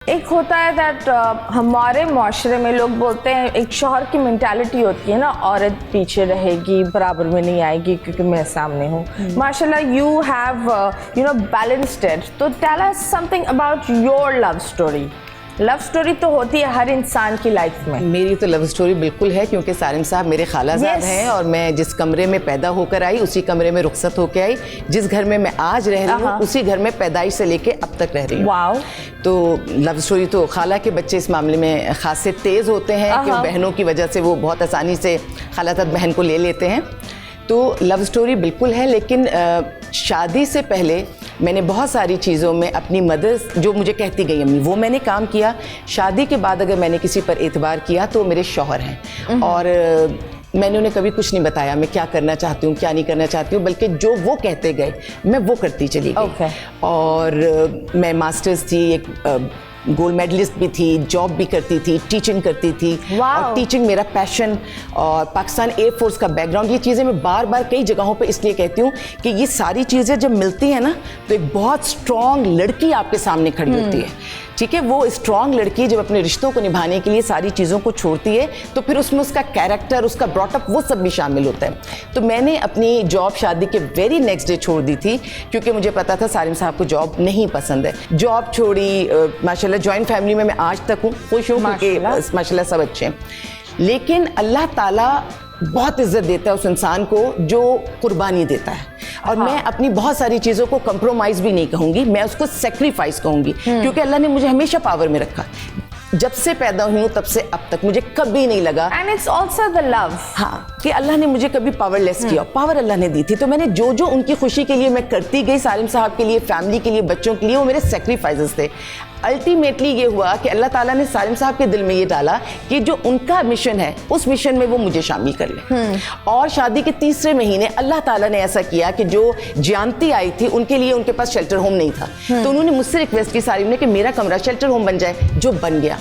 ایک ہوتا ہے دیٹ ہمارے معاشرے میں لوگ بولتے ہیں ایک شوہر کی مینٹالٹی ہوتی ہے نا, عورت پیچھے رہے گی, برابر میں نہیں آئے گی کیونکہ میں سامنے ہوں. ماشاء اللہ یو ہیو بیلنسڈ اٹ. تو tell us something about your love story. Love story تو ہوتی ہے ہر انسان کی لائف میں. میری تو لو اسٹوری بالکل ہے, کیونکہ سارم صاحب میرے خالہ زاد ہیں اور میں جس کمرے میں پیدا ہو کر آئی اسی کمرے میں رخصت ہو کے آئی. جس گھر میں میں آج رہ رہی ہوں اسی گھر میں پیدائش سے لے کے اب تک رہ رہی ہوں. واو. تو لو اسٹوری تو خالہ کے بچے اس معاملے میں خاصے تیز ہوتے ہیں کہ بہنوں کی وجہ سے وہ بہت آسانی سے خالہ تک بہن کو لے لیتے ہیں. تو لو اسٹوری بالکل ہے, لیکن شادی سے پہلے میں نے بہت ساری چیزوں میں اپنی مدر جو مجھے کہتی گئی امی وہ میں نے کام کیا. شادی کے بعد اگر میں نے کسی پر اعتبار کیا تو میرے شوہر ہیں, اور میں نے انہیں کبھی کچھ نہیں بتایا میں کیا کرنا چاہتی ہوں کیا نہیں کرنا چاہتی ہوں, بلکہ جو وہ کہتے گئے میں وہ کرتی چلی گئی. اور میں ماسٹرز تھی, ایک گولڈ میڈلسٹ بھی تھی, جاب بھی کرتی تھی, ٹیچنگ کرتی تھی, اور ٹیچنگ میرا پیشن, اور پاکستان ایئر فورس کا بیک گراؤنڈ. یہ چیزیں میں بار بار کئی جگہوں پہ اس لیے کہتی ہوں کہ یہ ساری چیزیں جب ملتی ہیں نا تو ایک بہت اسٹرانگ لڑکی آپ کے سامنے کھڑی ہوتی ہے. ٹھیک ہے, وہ اسٹرانگ لڑکی جب اپنے رشتوں کو نبھانے کے لیے ساری چیزوں کو چھوڑتی ہے تو پھر اس میں اس کا کیریکٹر, اس کا براٹ اپ, وہ سب بھی شامل ہوتا ہے. تو میں نے اپنی جاب شادی کے ویری نیکسٹ ڈے چھوڑ دی تھی, کیونکہ مجھے پتا تھا سارم صاحب کو جاب نہیں پسند ہے. جاب چھوڑی, ماشاءاللہ جوائنٹ فیملی میں آج تک ہوں, خوش ہوں کیونکہ ماشاءاللہ سب اچھے ہیں. لیکن اللہ تعالیٰ بہت عزت دیتا ہے اس انسان کو جو قربانی دیتا ہے, اور میں اپنی بہت ساری چیزوں کو کمپرومائز بھی نہیں کہوں گی, میں اس کو سیکریفائز کہوں گی, کیونکہ اللہ نے مجھے ہمیشہ پاور میں رکھا. جب سے پیدا ہوئی ہوں تب سے اب تک مجھے کبھی نہیں لگا and it's also the love. ہاں کہ اللہ نے مجھے کبھی پاور لیس کیا, پاور اللہ نے دی تھی. تو میں نے جو جو ان کی خوشی کے لیے میں کرتی گئی, سالم صاحب کے لیے, فیملی کے لیے, بچوں کے لیے, وہ میرے سیکریفائزز تھے. الٹیمیٹلی یہ ہوا کہ اللہ تعالیٰ نے سالم صاحب کے دل میں یہ ڈالا کہ جو ان کا مشن ہے اس مشن میں وہ مجھے شامل کر لیں. اور شادی کے تیسرے مہینے اللہ تعالیٰ نے ایسا کیا کہ جو جانتی آئی تھی ان کے لیے ان کے پاس شیلٹر ہوم نہیں تھا, تو انہوں نے مجھ سے ریکویسٹ کی سالم نے کہ میرا کمرہ شیلٹر ہوم بن جائے, جو بن گیا.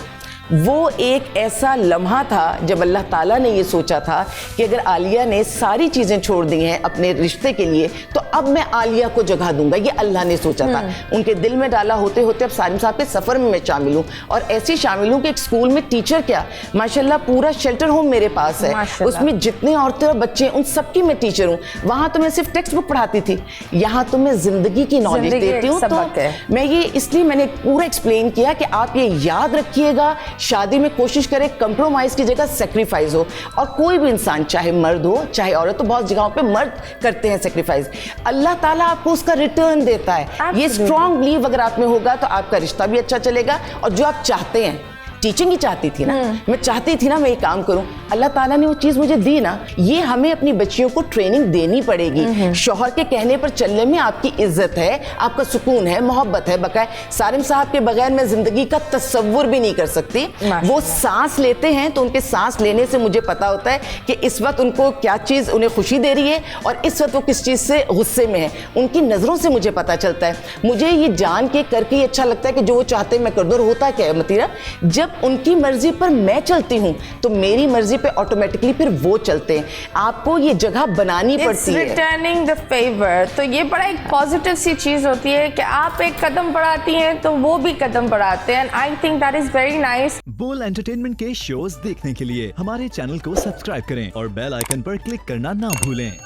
وہ ایک ایسا لمحہ تھا جب اللہ تعالیٰ نے یہ سوچا تھا کہ اگر عالیہ نے ساری چیزیں چھوڑ دی ہیں اپنے رشتے کے لیے تو اب میں عالیہ کو جگہ دوں گا. یہ اللہ نے سوچا تھا, ان کے دل میں ڈالا. ہوتے ہوتے اب سالم صاحب کے سفر میں شامل ہوں, اور ایسی شامل ہوں کہ ایک اسکول میں ٹیچر کیا ماشاءاللہ پورا شیلٹر ہوم میرے پاس ہے, اس میں جتنے عورتیں اور بچے ہیں ان سب کی میں ٹیچر ہوں. وہاں تو میں صرف ٹیکسٹ بک پڑھاتی تھی, یہاں تو میں زندگی کی نالج دیتی ہوں. تو میں یہ اس لیے میں نے پورا ایکسپلین کیا کہ آپ یہ یاد رکھیے گا, شادی میں کوشش کرے کمپرومائز کی جگہ سیکریفائز ہو. اور کوئی بھی انسان چاہے مرد ہو چاہے عورت, تو بہت جگہوں پہ مرد کرتے ہیں سیکریفائز, اللہ تعالیٰ آپ کو اس کا ریٹرن دیتا ہے. یہ اسٹرانگ بلیو اگر آپ میں ہوگا تو آپ کا رشتہ بھی اچھا چلے گا, اور جو آپ چاہتے ہیں, ٹیچنگ ہی چاہتی تھی نا, میں چاہتی تھی نا میں یہ کام کروں, اللہ تعالیٰ نے وہ چیز مجھے دی نا. یہ ہمیں اپنی بچیوں کو ٹریننگ دینی پڑے گی. شوہر کے کہنے پر چلنے میں آپ کی عزت ہے, آپ کا سکون ہے, محبت ہے. بقائے سارم صاحب کے بغیر میں زندگی کا تصور بھی نہیں کر سکتی. وہ سانس لیتے ہیں تو ان کے سانس لینے سے مجھے پتا ہوتا ہے کہ اس وقت ان کو کیا چیز انہیں خوشی دے رہی ہے اور اس وقت وہ کس چیز سے غصے میں ہے. ان کی نظروں سے مجھے پتا چلتا ہے. مجھے یہ جان کے کر کے یہ اچھا لگتا ہے کہ جو وہ چاہتے ہیں میں کر دوں. ہوتا کیا ہے متیرہ, جب ان کی مرضی پر میں چلتی ہوں تو میری مرضی پہ آٹومیٹکلی پھر وہ چلتے ہیں. آپ کو یہ جگہ بنانی پڑتی ہے. ریٹرننگ دی فیور. تو یہ بڑا ایک پازیٹیو سی چیز ہوتی ہے کہ آپ ایک قدم بڑھاتی ہیں تو وہ بھی قدم بڑھاتے ہیں. I think that is very nice. بول انٹرٹینمنٹ کے شوز دیکھنے کے لیے ہمارے چینل کو سبسکرائب کریں اور بیل آئیکن پر کلک کرنا نہ بھولیں.